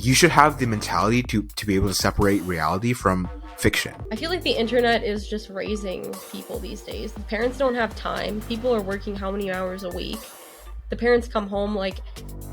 You should have the mentality to be able to separate reality from fiction. I feel like the internet is just raising people these days. The parents don't have time. People are working how many hours a week? The parents come home like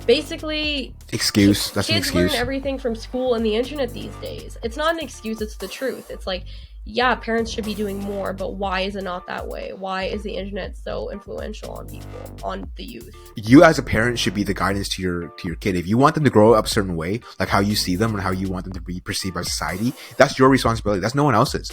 basically Excuse. That's an kids excuse. learn everything from school and the internet these days. It's not an excuse, it's the truth. It's like, yeah, parents should be doing more, but why is it not that way? Why is the internet so influential on people, on the youth? You as a parent should be the guidance to your kid. If you want them to grow up a certain way, like how you see them and how you want them to be perceived by society, that's your responsibility. That's no one else's.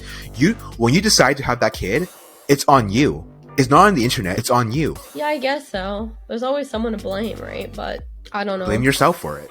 When you decide to have that kid, it's on you. It's not on the internet, it's on you. Yeah, I guess so. There's always someone to blame, right? But I don't know. Blame yourself for it.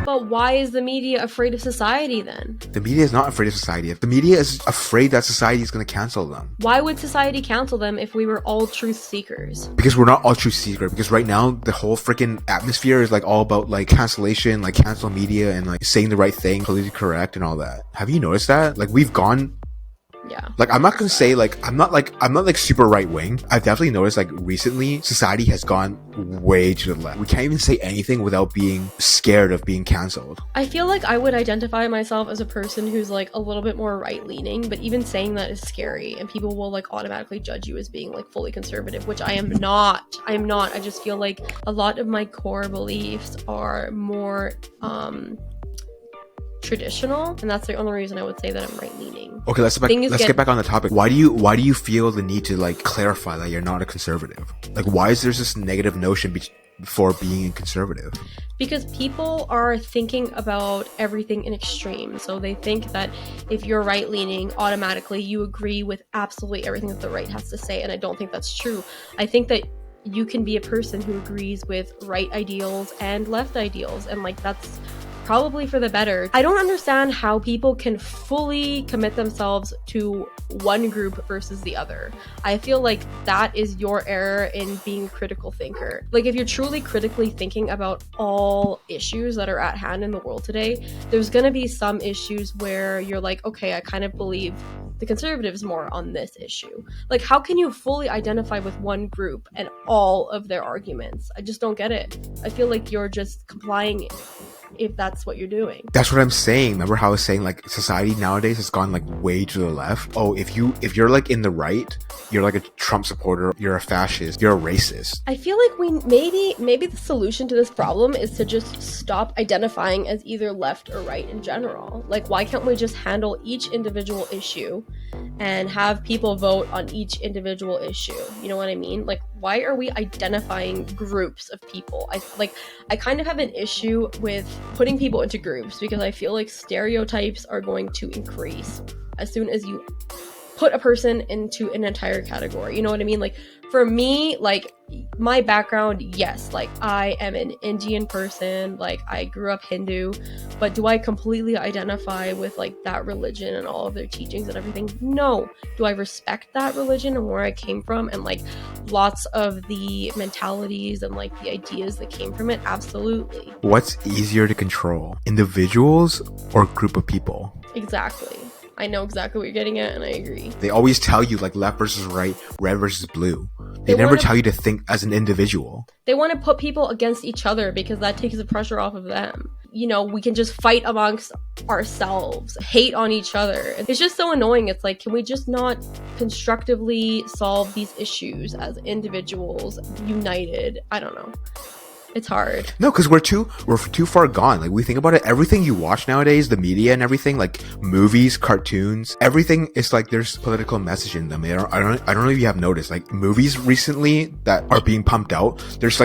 But why is the media afraid of society then? The media is not afraid of society. The media is afraid that society is going to cancel them. Why would society cancel them if we were all truth seekers? Because we're not all truth seekers. Because right now, the whole freaking atmosphere is like all about like cancellation, like cancel media and like saying the right thing, politically correct and all that. Have you noticed that? Like we've gone... Yeah. Like I'm not gonna say like I'm not like super right wing. I've definitely noticed like recently society has gone way to the left. We can't even say anything without being scared of being cancelled. I feel like I would identify myself as a person who's like a little bit more right leaning, but even saying that is scary and people will like automatically judge you as being like fully conservative, which I am not. I just feel like a lot of my core beliefs are more traditional, and that's the only reason I would say that I'm right leaning. Okay, let's get back on the topic. Why do you feel the need to like clarify that you're not a conservative? Like why is there this negative notion before being a conservative? Because people are thinking about everything in extremes. So they think that if you're right leaning, automatically you agree with absolutely everything that the right has to say, and I don't think that's true. I think that you can be a person who agrees with right ideals and left ideals, and like that's probably for the better. I don't understand how people can fully commit themselves to one group versus the other. I feel like that is your error in being a critical thinker. Like if you're truly critically thinking about all issues that are at hand in the world today, there's gonna be some issues where you're like, okay, I kind of believe the conservatives more on this issue. Like how can you fully identify with one group and all of their arguments? I just don't get it. I feel like you're just complying if that's what you're doing. That's what I'm saying. Remember how I was saying like society nowadays has gone like way to the left? Oh, if you're like in the right, you're like a Trump supporter, you're a fascist, you're a racist. I feel like we maybe the solution to this problem is to just stop identifying as either left or right in general. Like why can't we just handle each individual issue and have people vote on each individual issue? You know what I mean? Like why are we identifying groups of people? I kind of have an issue with putting people into groups because I feel like stereotypes are going to increase as soon as you put a person into an entire category. You know what I mean? Like for me, like my background, yes, like I am an Indian person, like I grew up Hindu, but do I completely identify with like that religion and all of their teachings and everything? No. Do I respect that religion and where I came from and like lots of the mentalities and like the ideas that came from it? Absolutely. What's easier to control, individuals or group of people? Exactly. I know exactly what you're getting at, and I agree. They always tell you like left versus right, red versus blue. They never tell you to think as an individual. They want to put people against each other because that takes the pressure off of them. You know, we can just fight amongst ourselves, hate on each other. It's just so annoying. It's like, can we just not constructively solve these issues as individuals, united? I don't know. It's hard. No, because we're too far gone. Like we think about it, everything you watch nowadays, the media and everything, like movies, cartoons, everything is like there's political message in them. I don't know if you have noticed, like movies recently that are being pumped out. There's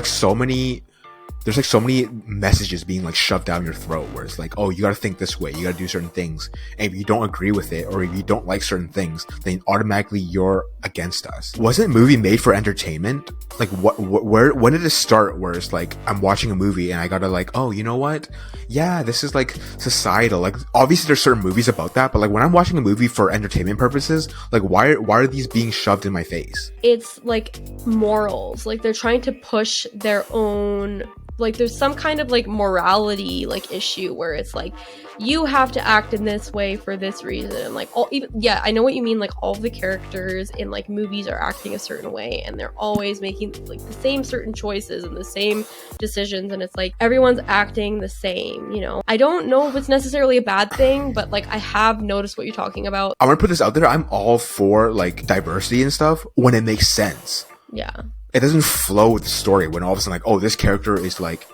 there's like so many messages being like shoved down your throat where it's like, oh, you got to think this way, you got to do certain things, and if you don't agree with it or if you don't like certain things, then automatically you're against us. Wasn't a movie made for entertainment? Like when did it start where it's like I'm watching a movie and I gotta like, oh, you know what, yeah, this is like societal, like obviously there's certain movies about that, but like when I'm watching a movie for entertainment purposes, like why are these being shoved in my face? It's like morals, like they're trying to push their own, like there's some kind of like morality like issue where it's like you have to act in this way for this reason, and like all, even, yeah, I know what you mean, like all of the characters in like movies are acting a certain way and they're always making like the same certain choices and the same decisions, and it's like everyone's acting the same, you know. I don't know if it's necessarily a bad thing, but like I have noticed what you're talking about. I'm gonna put this out there, I'm all for like diversity and stuff when it makes sense. Yeah, it doesn't flow with the story when all of a sudden like, oh, this character is like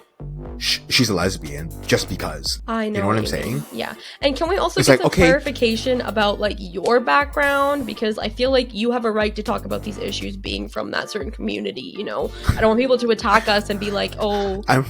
she's a lesbian just because. I know, you know what I'm saying? Yeah. And can we also it's get like, some okay, clarification about like your background, because I feel like you have a right to talk about these issues being from that certain community, you know. I don't want people to attack us and be like, oh, I'm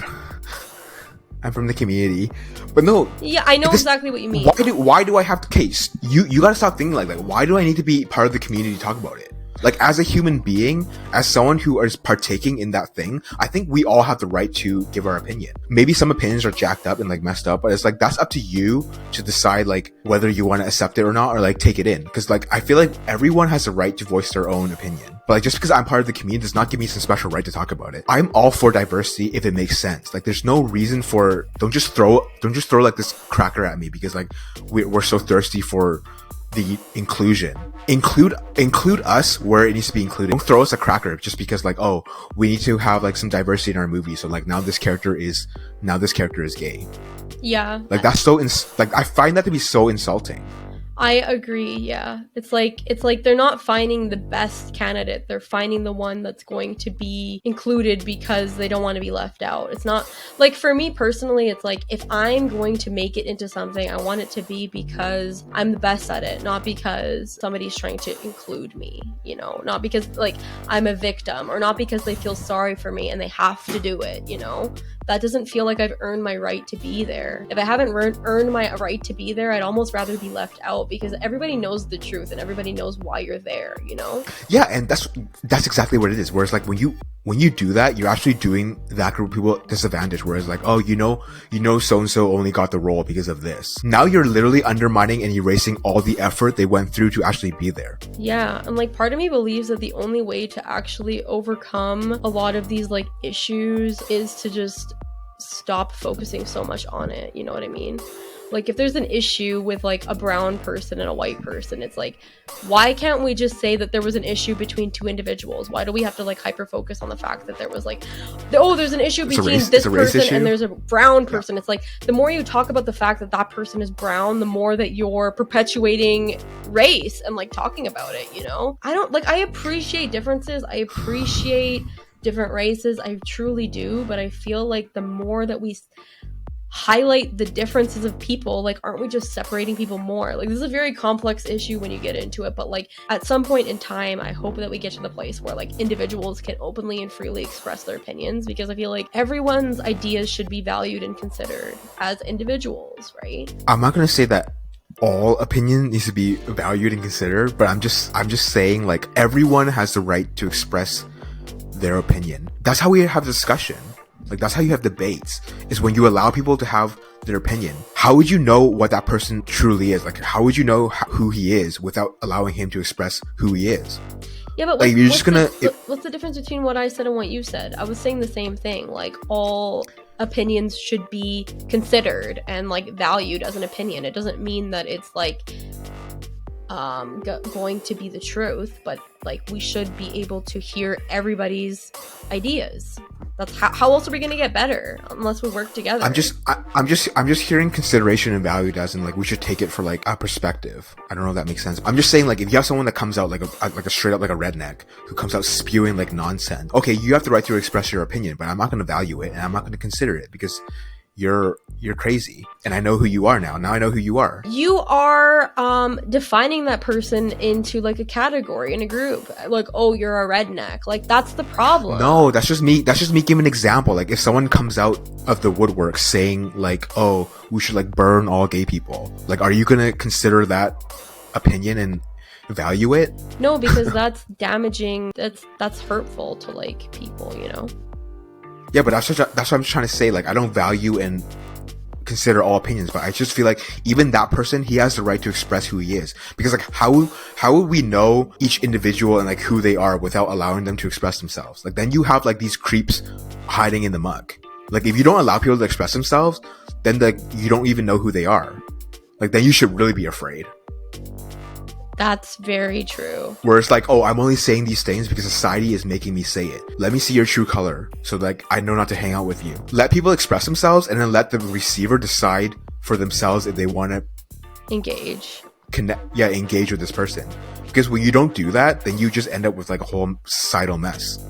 from the community, but no. Yeah, I know exactly what you mean. Why do I have to case you gotta stop thinking like that. Why do I need to be part of the community to talk about it? Like, as a human being, as someone who is partaking in that thing, I think we all have the right to give our opinion. Maybe some opinions are jacked up and like messed up, but it's like, that's up to you to decide like whether you want to accept it or not, or like take it in. Cause like, I feel like everyone has the right to voice their own opinion. But like, just because I'm part of the community does not give me some special right to talk about it. I'm all for diversity if it makes sense. Like, there's no reason for, don't just throw like this cracker at me because like, we're so thirsty for the inclusion. Include us where it needs to be included. Don't throw us a cracker just because like, oh, we need to have like some diversity in our movie, so like now this character is gay. Yeah, like that's so like I find that to be so insulting. I agree. Yeah, it's like they're not finding the best candidate, they're finding the one that's going to be included because they don't want to be left out. It's not like, for me personally, it's like, if I'm going to make it into something, I want it to be because I'm the best at it, not because somebody's trying to include me, you know, not because like I'm a victim, or not because they feel sorry for me and they have to do it, you know. That doesn't feel like I've earned my right to be there. If I haven't earned my right to be there, I'd almost rather be left out, because everybody knows the truth and everybody knows why you're there, you know? Yeah, and that's exactly what it is. Whereas like when you do that, you're actually doing that group of people disadvantage. Whereas like, oh, you know, so-and-so only got the role because of this. Now you're literally undermining and erasing all the effort they went through to actually be there. Yeah, and like part of me believes that the only way to actually overcome a lot of these like issues is to just stop focusing so much on it, you know what I mean? Like, if there's an issue with like a brown person and a white person, it's like, why can't we just say that there was an issue between two individuals? Why do we have to like hyper focus on the fact that there was like, oh, there's an issue between this person and there's a brown person? Yeah. It's like, the more you talk about the fact that that person is brown, the more that you're perpetuating race and like talking about it, you know? I appreciate differences, I appreciate different races, I truly do, but I feel like the more that we highlight the differences of people, like, aren't we just separating people more? Like, this is a very complex issue when you get into it, but like at some point in time, I hope that we get to the place where like individuals can openly and freely express their opinions, because I feel like everyone's ideas should be valued and considered as individuals, right? I'm not gonna say that all opinion needs to be valued and considered, but I'm just saying like everyone has the right to express their opinion. That's how we have discussion. Like, that's how you have debates, is when you allow people to have their opinion. How would you know what that person truly is? Like, how would you know who he is without allowing him to express who he is? Yeah, but like, what's the difference between what I said and what you said? I was saying the same thing. Like, all opinions should be considered and like valued as an opinion. It doesn't mean that it's like going to be the truth, but like, we should be able to hear everybody's ideas. That's how else are we going to get better unless we work together? I'm just hearing consideration and valued as in like, we should take it for like a perspective. I don't know if that makes sense. I'm just saying, like, if you have someone that comes out like a straight up like a redneck who comes out spewing like nonsense, okay, you have the right to express your opinion, but I'm not going to value it and I'm not going to consider it because you're crazy, and I know who you are now. Now I know who you are. You are defining that person into like a category in a group. Like, oh, you're a redneck. Like, that's the problem. No, that's just me giving an example. Like, if someone comes out of the woodwork saying like, oh, we should like burn all gay people, like, are you gonna consider that opinion and value it? No, because that's damaging. That's hurtful to like people, you know. Yeah, but that's what I'm trying to say. Like, I don't value and consider all opinions, but I just feel like even that person, he has the right to express who he is. Because like, how would we know each individual and like who they are without allowing them to express themselves? Like, then you have like these creeps hiding in the muck. Like, if you don't allow people to express themselves, then like you don't even know who they are. Like, then you should really be afraid. That's very true. Where it's like, oh, I'm only saying these things because society is making me say it. Let me see your true color, so like I know not to hang out with you. Let people express themselves, and then let the receiver decide for themselves if they want to Engage. engage with this person. Because when you don't do that, then you just end up with like a whole societal mess.